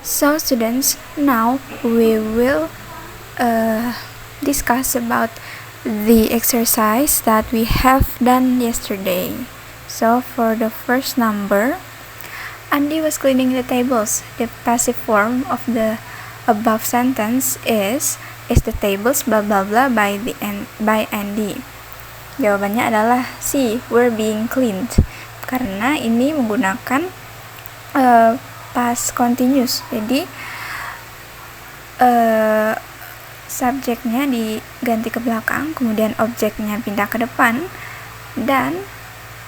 So students, now we will discuss about the exercise that we have done yesterday. So for the first number, Andy was cleaning the tables. The passive form of the above sentence is the tables blah blah blah by Andy. Jawabannya adalah C, were being cleaned, karena ini menggunakan past continuous. Jadi subjeknya diganti ke belakang, kemudian objeknya pindah ke depan, dan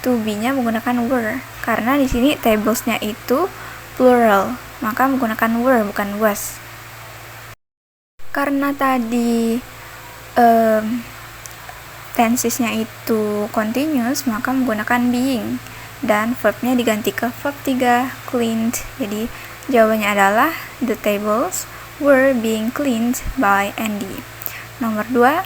to be-nya menggunakan were. Karena di sini tablesnya itu plural, maka menggunakan were bukan was. Karena tadi tensesnya itu continuous, maka menggunakan being, dan verbnya diganti ke verb 3, cleaned. Jadi jawabannya adalah the tables were being cleaned by Andy. Nomor 2,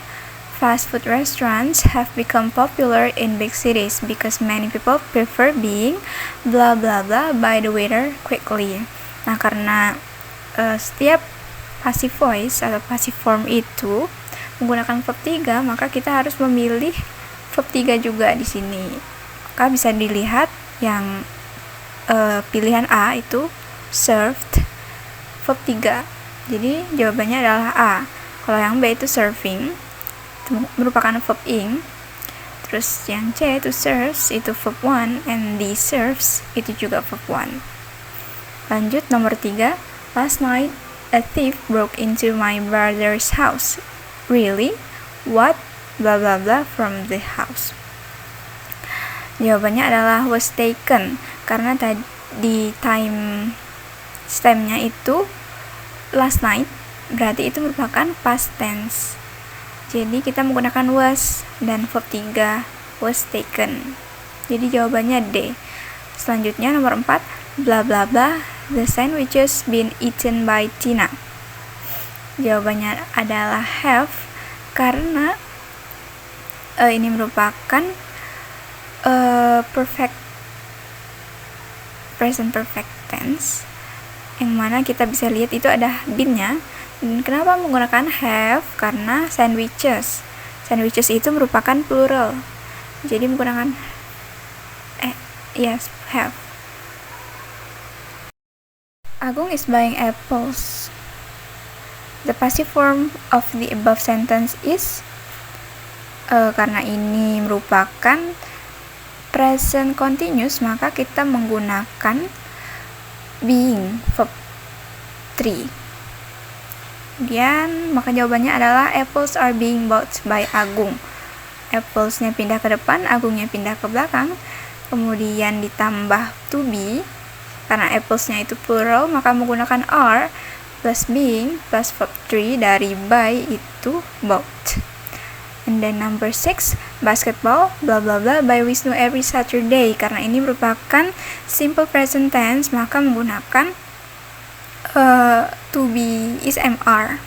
fast food restaurants have become popular in big cities because many people prefer being blah blah blah by the waiter quickly. Nah, karena setiap passive voice atau passive form itu menggunakan verb 3, maka kita harus memilih verb 3 juga di sini. Maka bisa dilihat yang pilihan A itu served, verb 3. Jadi jawabannya adalah A. Kalau yang B itu serving, itu merupakan verb ing. Terus yang C itu serves, itu verb 1, and D serves, itu juga verb 1. Lanjut nomor 3, last night a thief broke into my brother's house. Really? What? Blah blah blah from the house. Jawabannya adalah was taken, karena tadi time stem-nya itu last night, berarti itu merupakan past tense. Jadi kita menggunakan was dan verb 3, was taken. Jadi jawabannya D. Selanjutnya nomor 4, blah blah blah, the sandwiches been eaten by Tina. Jawabannya adalah have, karena ini merupakan present perfect tense, yang mana kita bisa lihat itu ada been-nya. Dan kenapa menggunakan have? Karena sandwiches itu merupakan plural, jadi menggunakan have. Agung is buying apples. The passive form of the above sentence is, karena ini merupakan present continuous, maka kita menggunakan being, verb 3. Kemudian maka jawabannya adalah apples are being bought by Agung. Applesnya pindah ke depan, Agungnya pindah ke belakang, kemudian ditambah to be, karena applesnya itu plural, maka menggunakan are plus being plus verb 3 dari by itu bought. And then number 6, basketball blah blah blah by Wisnu every Saturday. Karena ini merupakan simple present tense, maka menggunakan to be is MR.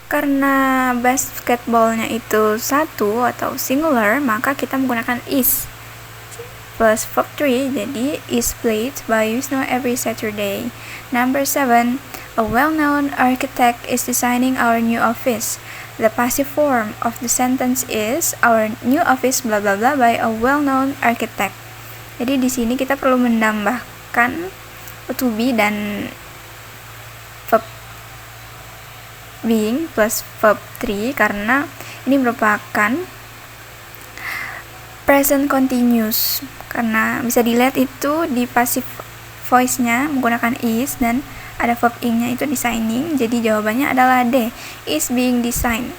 Karena basketballnya itu satu atau singular, maka kita menggunakan is plus verb 3, jadi is played by Wisnu every Saturday. Number 7, a well-known architect is designing our new office. The passive form of the sentence is our new office blah blah blah by a well-known architect. Jadi di sini kita perlu menambahkan to be dan verb being plus verb 3, karena ini merupakan present continuous. Karena bisa dilihat itu di passive voice-nya menggunakan is dan ada verb ing-nya itu designing. Jadi jawabannya adalah D, is being designed.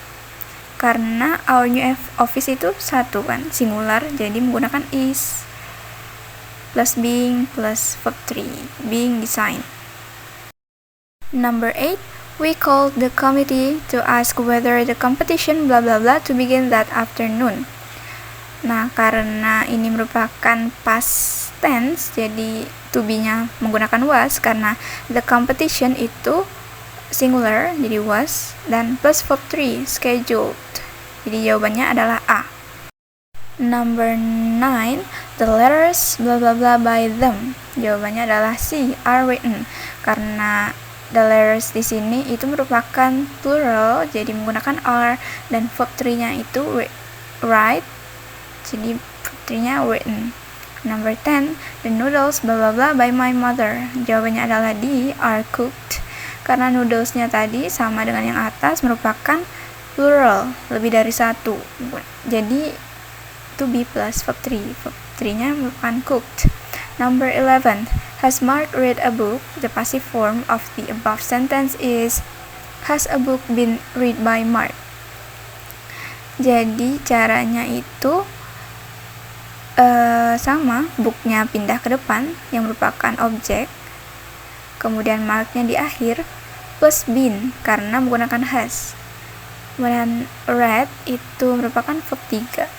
Karena our new office itu satu kan, singular, jadi menggunakan is plus being plus verb 3, being designed. Number 8, we called the committee to ask whether the competition blah blah blah to begin that afternoon. Nah, karena ini merupakan past tense, jadi to be-nya menggunakan was, karena the competition itu singular, jadi was, dan plus verb 3, scheduled. Jadi jawabannya adalah A. Number 9, the letters blah blah blah by them. Jawabannya adalah C, are written. Karena the letters di sini itu merupakan plural, jadi menggunakan are, dan verb 3-nya itu write, jadi verb 3-nya written. Number 10, the noodles blah blah blah by my mother. Jawabannya adalah D, are cooked. Karena noodlesnya tadi sama dengan yang atas merupakan plural, lebih dari satu. Jadi to be plus verb 3. Verb 3-nya merupakan cooked. Number 11, has Mark read a book? The passive form of the above sentence is has a book been read by Mark? Jadi caranya itu sama, booknya pindah ke depan yang merupakan objek, kemudian marknya di akhir, plus been karena menggunakan has. Kemudian read itu merupakan verb 3.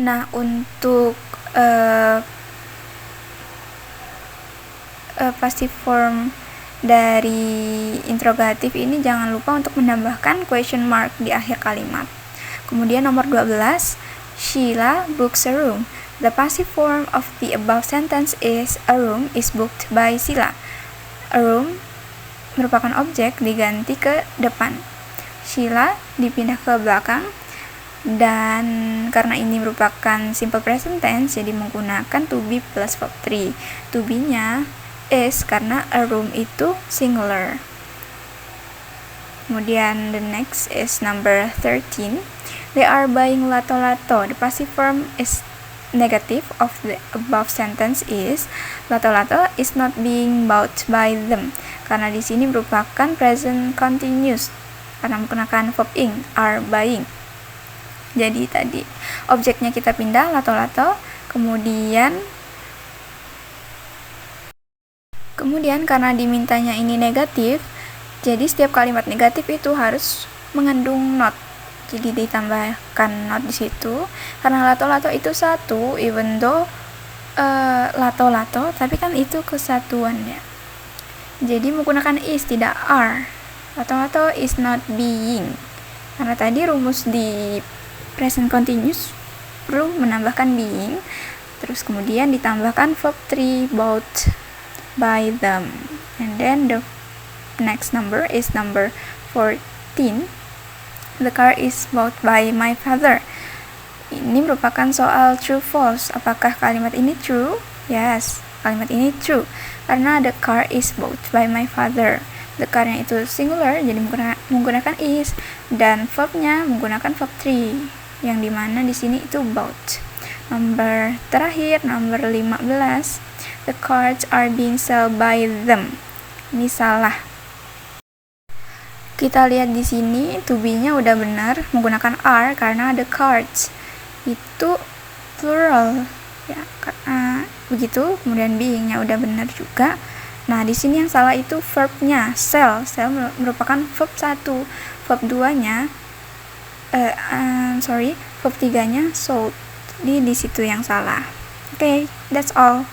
Nah, untuk passive form dari interrogatif ini jangan lupa untuk menambahkan question mark di akhir kalimat. Kemudian nomor 12, Sheila books a room. The passive form of the above sentence is a room is booked by Sheila. A room merupakan objek diganti ke depan. Sheila dipindah ke belakang, dan karena ini merupakan simple present tense, jadi menggunakan to be plus verb 3. To be-nya is karena a room itu singular. Kemudian the next is number 13. They are buying lato-lato. The passive form is negative of the above sentence is lato-lato is not being bought by them. Karena di sini merupakan present continuous karena menggunakan verb ing, are buying. Jadi tadi objeknya kita pindah lato-lato, kemudian karena dimintanya ini negatif, jadi setiap kalimat negatif itu harus mengandung not. Jadi ditambahkan not di situ. Karena lato-lato itu satu, even though lato-lato, tapi kan itu kesatuan ya. Jadi menggunakan is, tidak are. Lato-lato is not being. Karena tadi rumus di present continuous perlu menambahkan being, terus kemudian ditambahkan verb 3 bought by them. And then the next number is number 14. The car is bought by my father. Ini merupakan soal true false. Apakah kalimat ini true? Yes, kalimat ini true karena the car is bought by my father. The car-nya itu singular, jadi menggunakan is, dan verb-nya menggunakan verb 3, yang dimana di sini itu bought. Nomor terakhir, nomor 15. The cards are being sold by them. Ini salah. Kita lihat di sini to be-nya udah benar menggunakan are karena the cards itu plural ya, begitu. Kemudian being-nya udah benar juga. Nah, di sini yang salah itu verb-nya sell. Sell merupakan verb 1. Verb 2-nya verb 3-nya sold. Di situ yang salah. Okay, that's all.